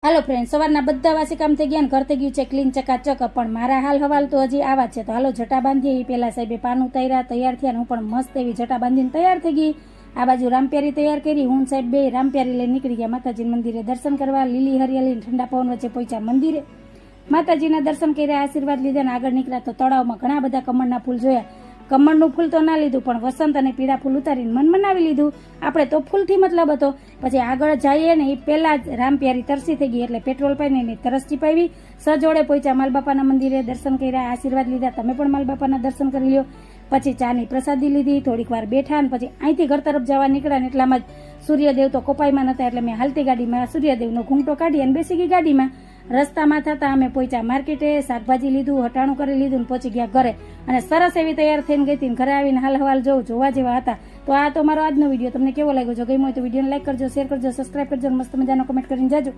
હાલો friend, સવારના બધા વાસી કામ થઈ ગયા ને ઘર થઈ ગયું છે ક્લીન ચકાચક. પણ મારા હાલ હવાલ તો હજી આવા છે. તો હાલો જટા બાંધીએ. પેલા સાહેબે પાન ઉતાર્યા, તૈયાર થયા ને હું પણ મસ્ત એવી જટા બાંધીને તૈયાર થઈ ગઈ. આ બાજુ રામપ્યારી તૈયાર કરી. હું સાહેબ બે રામપ્યારી લઈને નીકળી ગયા માતાજી મંદિરે દર્શન કરવા. લીલી હરિયાળી ઠંડા પવન વચ્ચે પહોંચ્યા મંદિરે. માતાજીના દર્શન કર્યા, આશીર્વાદ લીધા ને આગળ નીકળ્યા. તો તળાવમાં ઘણા બધા કમળના ફૂલ જોયા. કમળનું ફૂલ તો ના લીધું, પણ વસંત અને પીળા ફૂલ ઉતારીને મન મનાવી લીધું. આપણે તો ફૂલથી મતલબ હતો. પછી આગળ જઈએ ને એ પહેલા જ રામપ્યારી તરસી થઈ ગઈ, એટલે પેટ્રોલ પાઈને એની તરસ ચીપાવી. સજોડે પહોંચ્યા માલબાપાના મંદિરે, દર્શન કર્યા, આશીર્વાદ લીધા. તમે પણ માલબાપાના દર્શન કરી લ્યો. પછી ચાની પ્રસાદી લીધી, થોડીક વાર બેઠા ને પછી અહીંથી ઘર તરફ જવા નીકળ્યા ને એટલામાં જ સૂર્યદેવ તો કોપાઈમાં નતા, એટલે મેં હાલતી ગાડીમાં સૂર્યદેવનો ઘૂંટો કાઢી અને બેસી ગઈ ગાડીમાં. રસ્તામાં થતા અમે પહોંચ્યા માર્કેટે, શાકભાજી લીધું, હટાણું કરી લીધું ને પહોંચી ગયા ઘરે. અને સરસ એવી તૈયાર થઈને ગઈ હતી. ઘરે આવીને હાલ હવાલ જોવા જેવા હતા. તો આ તો મારો આજનો વિડીયો તમને કેવો લાગ્યો? જો ગમ્યો હોય તો વિડીયોને લાઈક કરજો, શેર કરજો, સબસ્ક્રાઈબ કરજો, મસ્ત મજાનો કમેન્ટ કરીને જાજો.